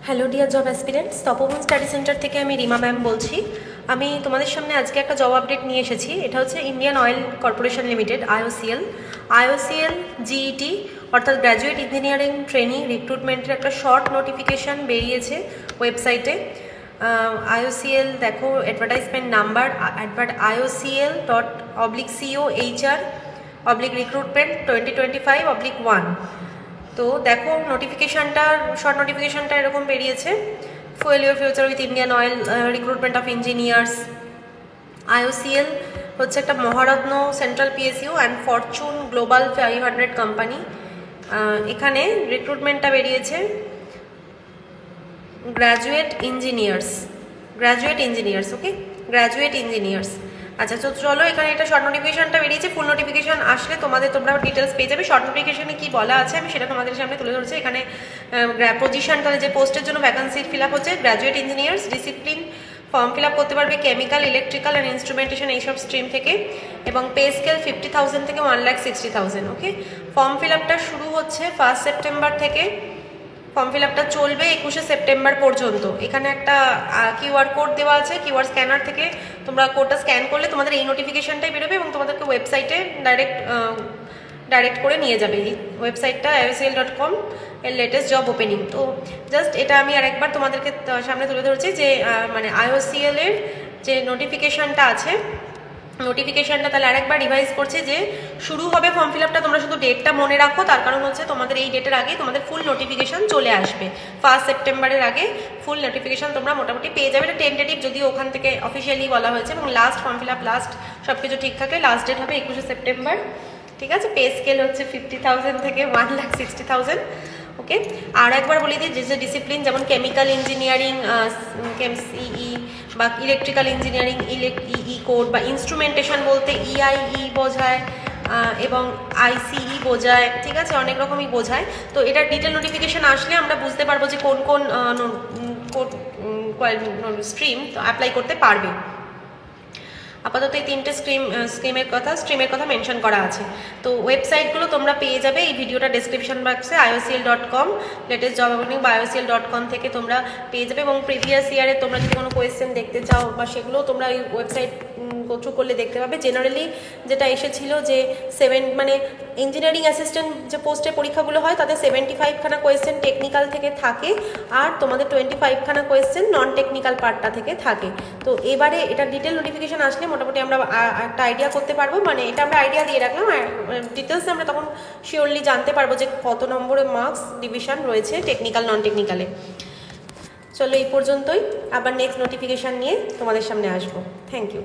Hello dear job aspirants, তপোবন study centre থেকে আমি Rima ma'am বলছি। আমি তোমাদের সামনে আজকে একটা জব আপডেট নিয়ে এসেছি। এটা হচ্ছে Indian oil corporation limited, IOCL GET অর্থাৎ গ্র্যাজুয়েট ইঞ্জিনিয়ারিং ট্রেনিং রিক্রুটমেন্টের একটা শর্ট নোটিফিকেশান বেরিয়েছে ওয়েবসাইটে। আইওসিএল দেখো, অ্যাডভার্টাইজমেন্ট নাম্বার IOCL.CO/HR/recruitment 2025/1। তো দেখো শর্ট নোটিফিকেশানটা এরকম বেরিয়েছে। Fuel your future with Indian oil recruitment of engineers. IOCL হচ্ছে একটা Maharatna central PSU and Fortune global 500 company. এখানে রিক্রুটমেন্টটা বেরিয়েছে গ্র্যাজুয়েট ইঞ্জিনিয়ার্স। ওকে, গ্র্যাজুয়েট ইঞ্জিনিয়ার্স। আচ্ছা, তো চলো, এখানে একটা শর্ট নোটিফিকেশানটা বেরিয়েছে। ফুল নোটিফিকেশান আসলে তোমরা ডিটেলস পেয়ে যাবে। শর্ট নোটিফিকেশানে কী বলা আছে আমি সেটা তোমাদের সামনে তুলে ধরছি। এখানে পজিশন, তাহলে যে পোস্টের জন্য ভ্যাকান্সি ফিল আপ হচ্ছে graduate engineers. Discipline form fill up করতে পারবে কেমিক্যাল, ইলেকট্রিক্যাল অ্যান্ড ইনস্ট্রুমেন্টেশন এইসব স্ট্রিম থেকে, এবং পে স্কেল 50,000 থেকে 1,60,000। ওকে, ফর্ম ফিল আপটা শুরু হচ্ছে 1 সেপ্টেম্বর থেকে। ফর্ম ফিল আপটা চলবে 21 সেপ্টেম্বর পর্যন্ত। এখানে একটা কিউআর কোড দেওয়া আছে। কিউআর স্ক্যানার থেকে তোমরা কোডটা স্ক্যান করলে তোমাদের এই নোটিফিকেশানটাই বেরোবে এবং তোমাদেরকে ওয়েবসাইটে ডাইরেক্ট করে নিয়ে যাবে। এই ওয়েবসাইটটা iocl.com এর লেটেস্ট জব ওপেনিং। তো জাস্ট এটা আমি আরেকবার তোমাদেরকে সামনে তুলে ধরছি যে মানে IOCL এর যে নোটিফিকেশানটা আছে, নোটিফিকেশানটা তাহলে আরেকবার রিভাইজ করছে যে শুরু হবে ফর্ম ফিল আপটা। তোমরা শুধু ডেটটা মনে রাখো, তার কারণ হচ্ছে তোমাদের এই ডেটের আগে তোমাদের ফুল নোটিফিকেশান চলে আসবে। 1 সেপ্টেম্বরের আগে ফুল নোটিফিকেশান তোমরা মোটামুটি পেয়ে যাবে। এটা টেন্টেটিভ, যদিও ওখান থেকে অফিসিয়ালি বলা হয়েছে, এবং লাস্ট ফর্ম ফিল আপ সব কিছু ঠিক থাকলে লাস্ট ডেট হবে 21 সেপ্টেম্বর। ঠিক আছে, পে স্কেল হচ্ছে 50,000 থেকে 1,60,000। ওকে, আর একবার বলে দিই যে ডিসিপ্লিন যেমন কেমিক্যাল ইঞ্জিনিয়ারিং সিই বা ইলেকট্রিক্যাল ইঞ্জিনিয়ারিং ইই কোড বা ইনস্ট্রুমেন্টেশন বলতে EIE বোঝায় এবং ICE বোঝায়। ঠিক আছে, অনেক রকমই বোঝায়। তো এটার ডিটেল নোটিফিকেশান আসলে আমরা বুঝতে পারবো যে কোন কোন স্ট্রিম অ্যাপ্লাই করতে পারবে। আপাতত এই 3টে স্ট্রিমের কথা মেনশন করা আছে। তো ওয়েবসাইটগুলো তোমরা পেয়ে যাবে এই ভিডিওটা ডেসক্রিপশন বক্সে। iocl.com লেটেস্ট জব ওপেনিং বা iocl.com থেকে তোমরা পেয়ে যাবে। এবং প্রিভিয়াস ইয়ারে তোমরা যদি কোনো কোয়েশ্চেন দেখতে চাও বা সেগুলো তোমরা এই ওয়েবসাইট থ্রু করলে দেখতে পাবে। জেনারেলি যেটা এসেছিল যে মানে ইঞ্জিনিয়ারিং অ্যাসিস্ট্যান্ট যে পোস্টের পরীক্ষাগুলো হয় তাতে 75খানা কোয়েশ্চেন টেকনিক্যাল থেকে থাকে, আর তোমাদের 25খানা কোয়েশ্চেন নন টেকনিক্যাল পার্টটা থেকে থাকে। তো এবারে এটা ডিটেল নোটিফিকেশান আসলে মোটামুটি আমরা একটা আইডিয়া করতে পারবো। মানে এটা আমরা আইডিয়া দিয়ে রাখলাম, আর ডিটেলসে আমরা তখন শিওরলি জানতে পারবো যে কত নম্বরের মার্কস ডিভিশন রয়েছে টেকনিক্যাল নন টেকনিক্যালে। চলো, এই পর্যন্তই। আবার নেক্সট নোটিফিকেশান নিয়ে তোমাদের সামনে আসবো। Thank you.